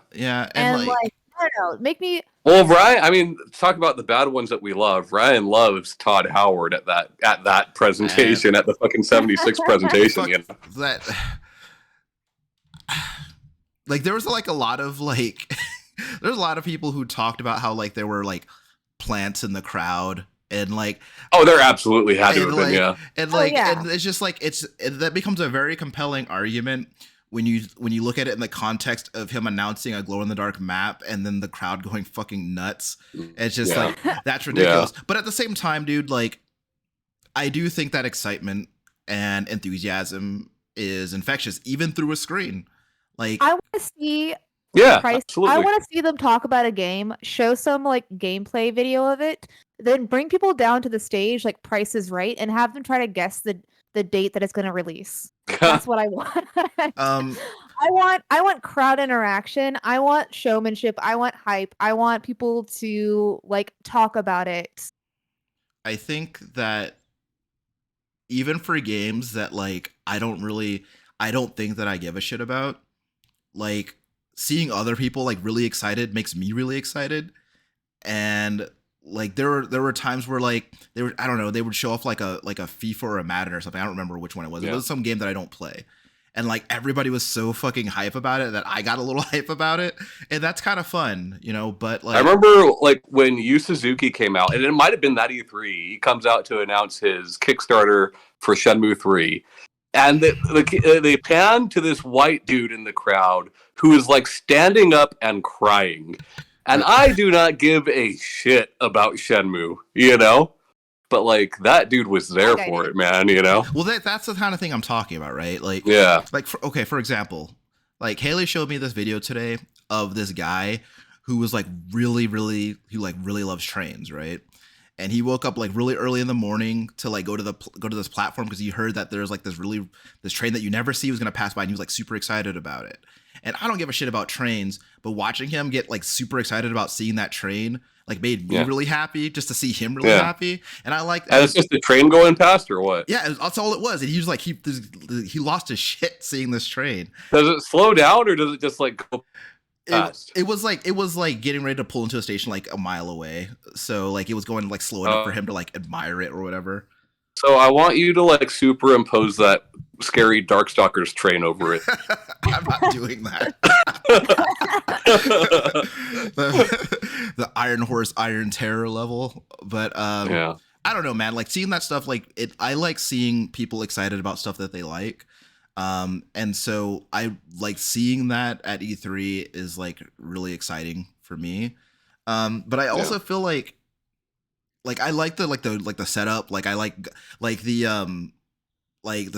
and like I don't know, make me. Well, Ryan, I mean, talk about the bad ones that we love. Ryan loves Todd Howard at that presentation, at the fucking 76 presentation. That, like, there was like a lot of like, there's a lot of people who talked about how like there were like plants in the crowd and like, oh, there absolutely had to have been, yeah. And like, and it's just like that becomes a very compelling argument when you look at it in the context of him announcing a glow in the dark map and then the crowd going fucking nuts. It's just like, that's ridiculous. But at the same time, dude, like I do think that excitement and enthusiasm is infectious, even through a screen. Like I want to see absolutely. I want to see them talk about a game, show some like gameplay video of it, then bring people down to the stage like Price is Right and have them try to guess the date that it's going to release. That's what I want. I want crowd interaction. I want showmanship. I want hype. I want people to like talk about it. I think that even for games that like I don't think that I give a shit about, like seeing other people like really excited makes me really excited. And like there were times where like they would show off like a FIFA or a Madden or something. I don't remember which one it was. It was some game that I don't play. And like everybody was so fucking hype about it that I got a little hype about it. And that's kind of fun, but like I remember like when Yu Suzuki came out, and it might have been that E3, he comes out to announce his Kickstarter for Shenmue 3. And they pan to this white dude in the crowd who is like standing up and crying. And I do not give a shit about Shenmue, But like that dude was there for it, man, Well, that's the kind of thing I'm talking about, right? Like, like for example, like Haley showed me this video today of this guy who was like really loves trains, right? And he woke up like really early in the morning to like go to this platform because he heard that there's like this train that you never see was gonna pass by, and he was like super excited about it. And I don't give a shit about trains, but watching him get like super excited about seeing that train like made me really happy just to see him really happy. And I like that. And it's just a train going past or what? Yeah, that's all it was. And he was like he lost his shit seeing this train. Does it slow down or does it just like go fast? It was like getting ready to pull into a station like a mile away. So like it was going like slow enough for him to like admire it or whatever. So I want you to like superimpose that scary Darkstalkers train over it. I'm not doing that. the Iron Horse, Iron Terror level. But I don't know, man. Like seeing that stuff, like I like seeing people excited about stuff that they like. And so I like seeing that at E3 is like really exciting for me. But I also feel like I like the setup. Like I like the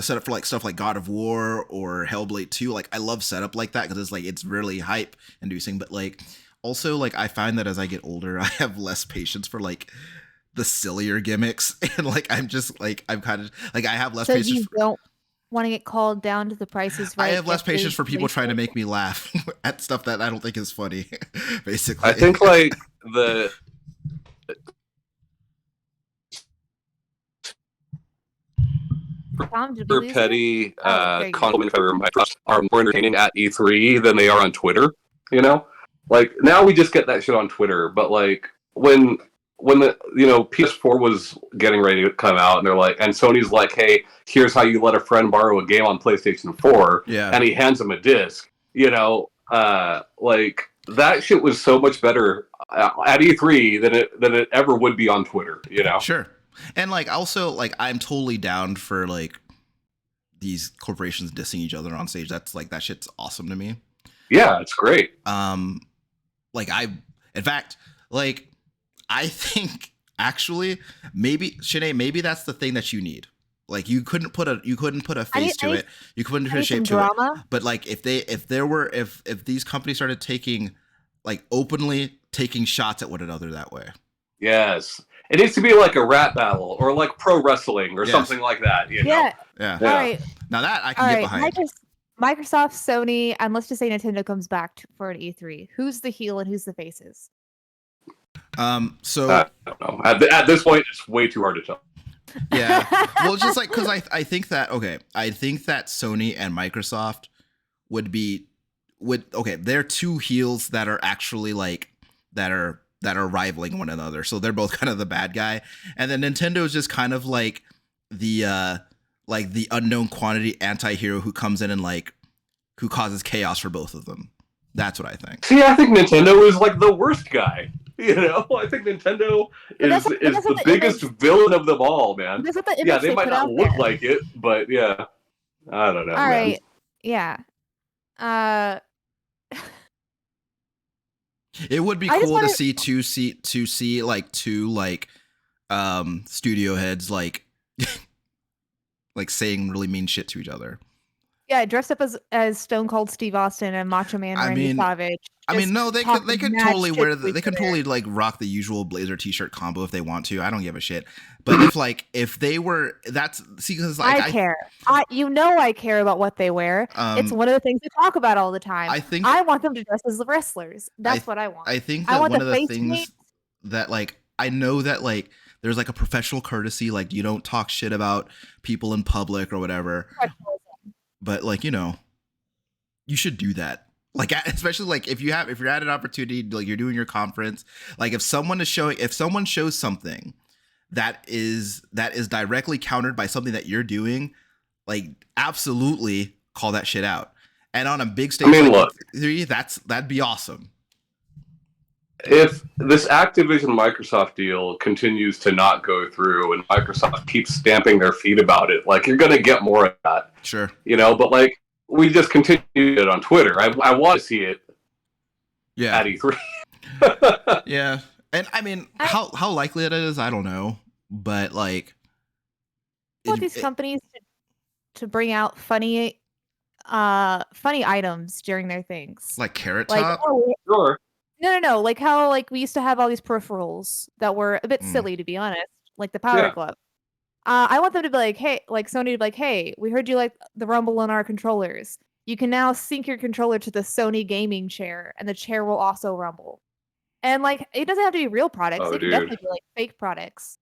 setup for like stuff like God of War or Hellblade 2. Like I love setup like that because it's really hype inducing. But like also like I find that as I get older, I have less patience for like the sillier gimmicks, and like I'm kind of like I have less patience. You don't want to get called down to the prices, right? I have less patience for people trying to make me laugh at stuff that I don't think is funny. Basically, I think like the super petty console manufacturers are more entertaining at E3 than they are on Twitter. Like now we just get that shit on Twitter, but like when when the PS4 was getting ready to come out, and they're like, and Sony's like, hey, here's how you let a friend borrow a game on PlayStation 4, Yeah. and he hands him a disc. Like that shit was so much better at E3 than it ever would be on Twitter. Sure. And like also like I'm totally down for like these corporations dissing each other on stage. That's like that shit's awesome to me. Yeah, it's great. Like in fact, like I think actually maybe Shanae, maybe that's the thing that you need. Like you couldn't put a face to it. You couldn't put a shape to it. But like if these companies started taking like openly taking shots at one another that way. Yes. It needs to be like a rap battle or like pro wrestling or something like that. Yeah. All right. Now that I can get behind. Microsoft, Sony, and let's just say Nintendo comes back for an E3. Who's the heel and who's the faces? So I don't know. At this point, it's way too hard to tell. Yeah. Well, just like because I think that Sony and Microsoft they're two heels that are actually like that are rivaling one another. So they're both kind of the bad guy, and then Nintendo is just kind of like the unknown quantity anti-hero who comes in and like who causes chaos for both of them. That's what I think. See, I think Nintendo is like the worst guy. I think Nintendo is the biggest villain of them all, man. Yeah, they might not look like it, but yeah, I don't know. All right, yeah. It would be cool to see two studio heads like like saying really mean shit to each other. Yeah, dressed up as Stone Cold Steve Austin and Macho Man Randy Savage. No, they could totally totally like rock the usual blazer t-shirt combo if they want to. I don't give a shit. But if they were, because like I care. I care about what they wear. It's one of the things we talk about all the time. I want them to dress as the wrestlers. That's what I want. I think that one of the things that like I know that like there's like a professional courtesy, like you don't talk shit about people in public or whatever. But like, you should do that. Like, especially like if you're at an opportunity, like you're doing your conference, like if someone shows something that is directly countered by something that you're doing, like absolutely call that shit out. And on a big stage, that'd be awesome. If this Activision Microsoft deal continues to not go through and Microsoft keeps stamping their feet about it, like you're going to get more of that. Sure. But like we just continued it on Twitter. I want to see it at E3. Yeah. And I mean, how likely it is, I don't know. But like I want these companies to bring out funny items during their things. Like Carrot Top? Sure. No. Like how like we used to have all these peripherals that were a bit silly, to be honest, like the Power Glove. I want them to be like, hey, like Sony to be like, hey, we heard you like the rumble on our controllers. You can now sync your controller to the Sony gaming chair, and the chair will also rumble. And like, it doesn't have to be real products. It can definitely be like fake products.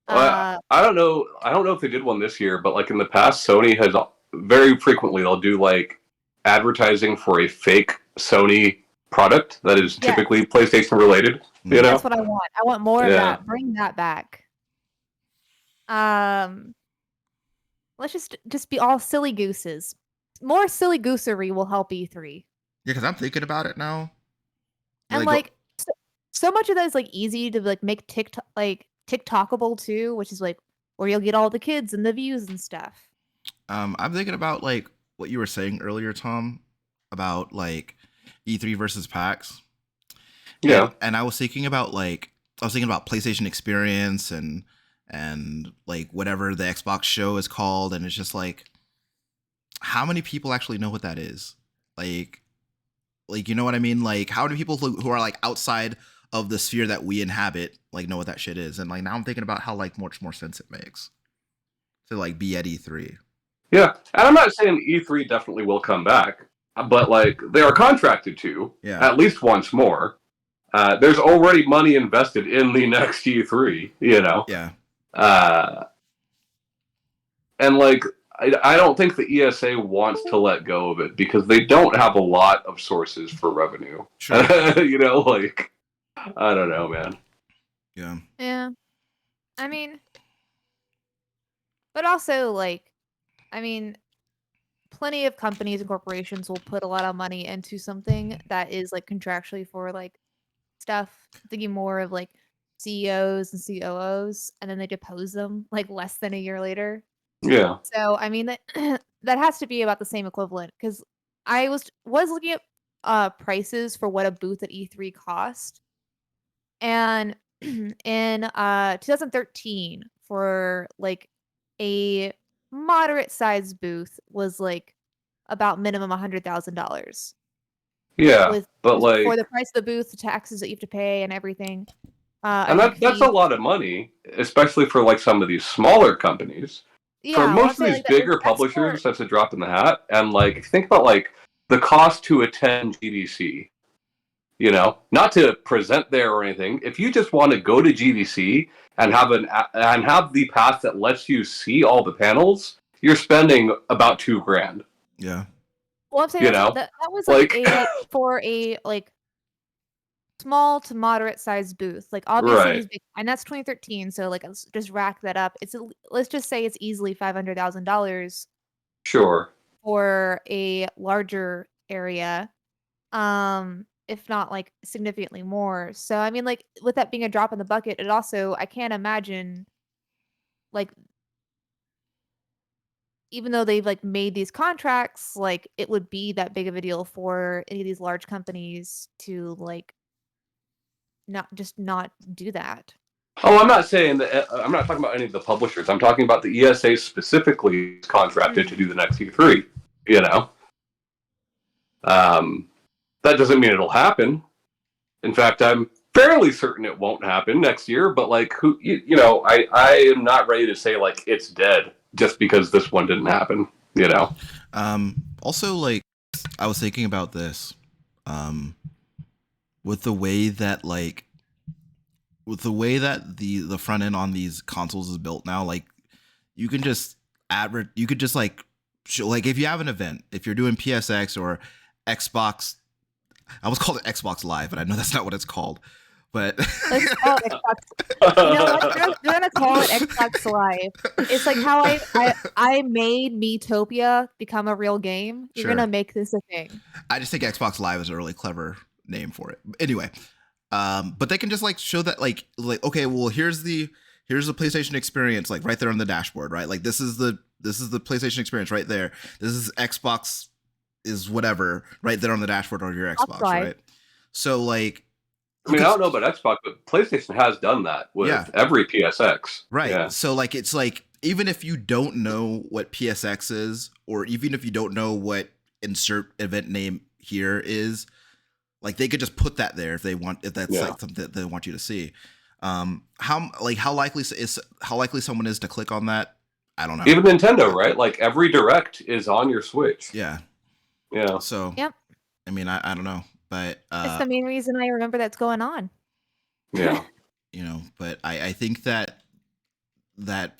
I don't know. I don't know if they did one this year, but like in the past, Sony has very frequently they'll do like advertising for a fake Sony product that is typically PlayStation related. That's what I want. I want more of that. Bring that back. Let's just be all silly gooses. More silly goosery will help E3. Yeah, because I'm thinking about it now. And like so much of that is like easy to like make TikTokable too, which is like where you'll get all the kids and the views and stuff. I'm thinking about like what you were saying earlier, Tom, about like E3 versus PAX. Yeah. And I was thinking about PlayStation Experience and like whatever the Xbox show is called, and it's just like how many people actually know what that is? Like you know what I mean? Like how many people who are like outside of the sphere that we inhabit like know what that shit is? And like now I'm thinking about how like much more sense it makes to like be at E3. Yeah, and I'm not saying E3 definitely will come back, but like they are contracted to at least once more. There's already money invested in the next E3, Yeah. And like I don't think the ESA wants to let go of it because they don't have a lot of sources for revenue. Sure. Like I don't know, man. Yeah. Yeah. I mean, but also like, I mean, plenty of companies and corporations will put a lot of money into something that is like contractually for like stuff. I'm thinking more of like CEOs and COOs, and then they depose them like less than a year later. Yeah. So I mean that that has to be about the same equivalent because I was looking at prices for what a booth at E3 cost, and in 2013 for like a moderate sized booth was like about minimum $100,000 Yeah. with But for like, the price of the booth, the taxes that you have to pay and everything. I and think that's a fees. lot of money, especially for like some of these smaller companies. For Yeah, well, I'm most of saying these like that bigger that's for publishers, that's a drop in the hat. And like, if you think about like the cost to attend GDC, you know, not to present there or anything. If you just want to go to GDC and have the pass that lets you see all the panels, you're spending about $2,000. Yeah. well, I'm saying You that's know, that was like like a for a like small to moderate sized booth. Like obviously right, these big, and that's 2013. So like let's just rack that up. Let's just say it's easily $500,000 sure. for a larger area, if not like significantly more. So I mean, like with that being a drop in the bucket, it also I can't imagine like even though they've like made these contracts, like it would be that big of a deal for any of these large companies to like not do that. Oh, I'm not saying that. I'm not talking about any of the publishers. I'm talking about the ESA specifically contracted to Mhm. do the next E3. You know, um, that doesn't mean it'll happen. In fact, I'm fairly certain it won't happen next year. But like, I am not ready to say like it's dead just because this one didn't happen. You know. Also, like, I was thinking about this, um, with the way that like the front end on these consoles is built now. Like, you can just you could just like show, like if you have an event, if you're doing PSX or Xbox, I almost called it Xbox Live, but I know that's not what it's called. But Let's call it Xbox. You know what? They're gonna call it Xbox Live. It's like how I made Miitopia become a real game. You're sure, gonna make this a thing. I just think Xbox Live is a really clever name for it. Anyway, but they can just like show that like okay, well here's the PlayStation experience like right there on the dashboard, right? Like this is the PlayStation experience right there. This is Xbox is whatever right there on the dashboard on your Xbox Xbox, Live. right? So like I you mean, I could don't know about Xbox, but PlayStation has done that yeah, with every PSX. right. Yeah. So like it's like even if you don't know what PSX is, or even if you don't know what insert event name here is, like they could just put that there if they want, if that's Yeah. like something that they want you to see. How likely someone is to click on that? I don't know. Even Nintendo, right? Like every direct is on your Switch. Yeah. Yeah. So Yep. I mean, I don't know, but It's the main reason I remember that's going on. Yeah. but I think that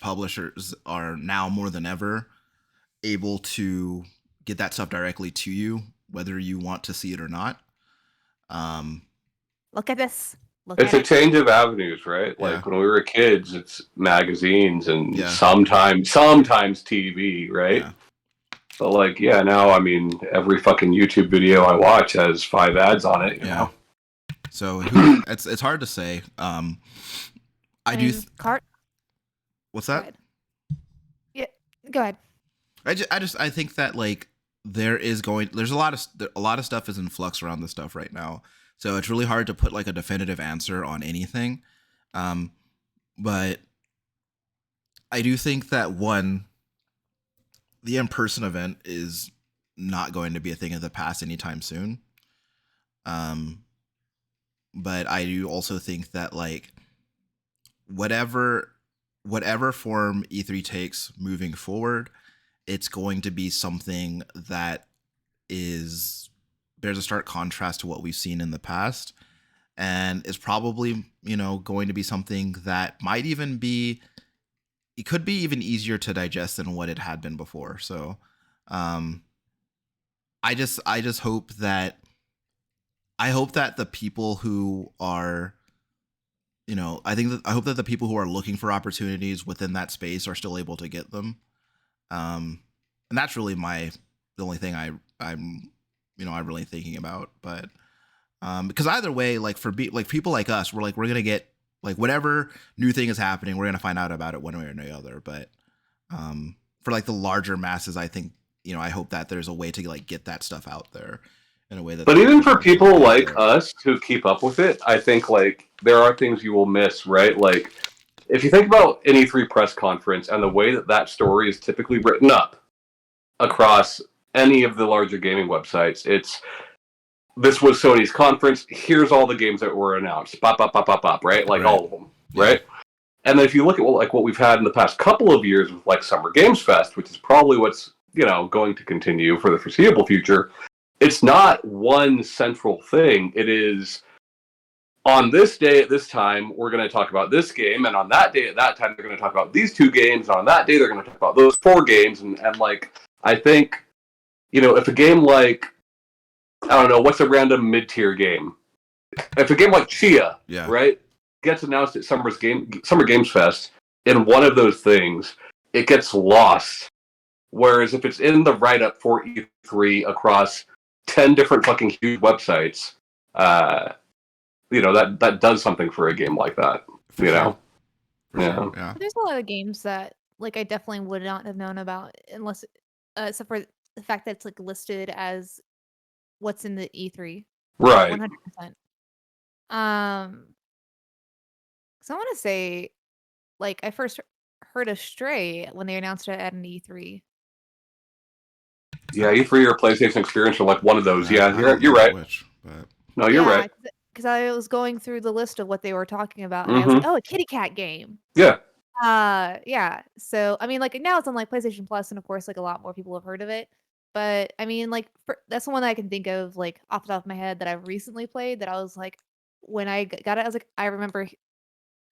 publishers are now more than ever able to get that stuff directly to you, whether you want to see it or not. Um, Look at this. Look It's at a it. change of avenues, right? yeah, Like when we were kids, it's magazines and yeah, sometimes TV, right? yeah, But like, yeah, now I mean, every fucking YouTube video I watch has 5 ads on it. You yeah. know? So it's hard to say. I I do. mean, cart. What's Go that? ahead. Yeah. Go ahead. I think that like there's a lot of stuff is in flux around this stuff right now. So it's really hard to put like a definitive answer on anything. Um, but I do think that one, the in-person event is not going to be a thing of the past anytime soon. Um, but I do also think that like whatever whatever form E3 takes moving forward, it's going to be something that is bears a stark contrast to what we've seen in the past, and is probably going to be something that might even be it could be even easier to digest than what it had been before. So um I just hope that the people who are I hope that the people who are looking for opportunities within that space are still able to get them. And that's really the only thing I'm really thinking about. But because either way, like like people like us, we're gonna get like whatever new thing is happening, we're gonna find out about it one way or the other. But for like the larger masses, I think I hope that there's a way to like get that stuff out there in a way that. But even for people like us who keep up with it, I think like there are things you will miss, right? Like if you think about an E3 press conference and the way that story is typically written up across any of the larger gaming websites, it's this was Sony's conference. Here's all the games that were announced. Bop, bop, bop, bop, bop, right? Like all of them, right? And then if you look at what we've had in the past couple of years with like Summer Games Fest, which is probably what's going to continue for the foreseeable future, it's not one central thing. It is on this day at this time we're going to talk about this game, and on that day at that time they're going to talk about these 2 games, and on that day they're going to talk about those 4 games, and like I think if a game like I don't know what's a random mid-tier game, if a game like Chia, right, gets announced at Summer Games Fest in one of those things, it gets lost. Whereas if it's in the write-up for E3 across 10 different fucking huge websites, that does something for a game like that. Sure. Yeah. There's a lot of games that like I definitely would not have known about unless, except for the fact that it's like listed as what's in the E3. Right. 100%. So I want to say, like, I first heard of Stray when they announced it at an E3. Yeah, E3 or PlayStation Experience are like one of those. Yeah, you're right. No, you're right. Because I was going through the list of what they were talking about, and I was like, oh, a kitty cat game. Yeah. Yeah. So I mean, like now it's on like PlayStation Plus, and of course, like a lot more people have heard of it. But I mean, like that's the one that I can think of, like off the top of my head, that I've recently played. That I was like, when I got it, I was like, I remember,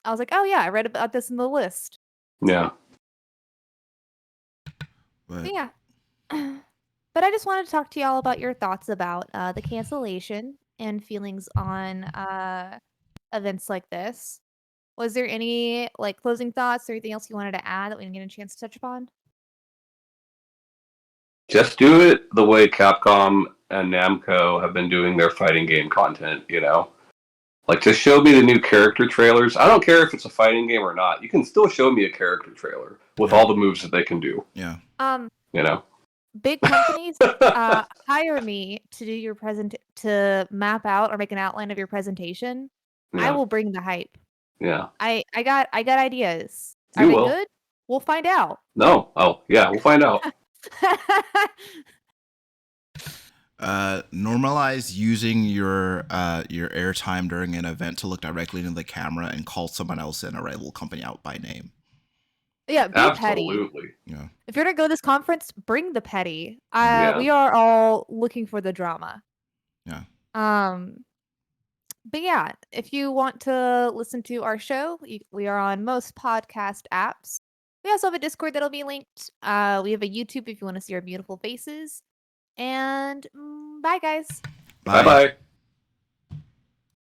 I was like, oh yeah, I read about this in the list. Yeah. But yeah. But I just wanted to talk to y'all about your thoughts about the cancellation and feelings on events like this. Was there any like closing thoughts or anything else you wanted to add that we didn't get a chance to touch upon? Just do it the way Capcom and Namco have been doing their fighting game content, Like, just show me the new character trailers. I don't care if it's a fighting game or not. You can still show me a character trailer with all the moves that they can do. Yeah. Big companies hire me to do your to map out or make an outline of your presentation. Yeah. I will bring the hype. Yeah. I got ideas. Are they good? We'll find out. No. Oh, yeah, we'll find out. Normalize using your airtime during an event to look directly into the camera and call someone else in a rival company out by name. Yeah, be Absolutely. petty. Yeah. If you're gonna go to this conference, bring the petty. We are all looking for the drama. Yeah. But yeah, if you want to listen to our show, we are on most podcast apps. We also have a Discord that'll be linked. We have a YouTube if you want to see our beautiful faces. And bye, guys. Bye.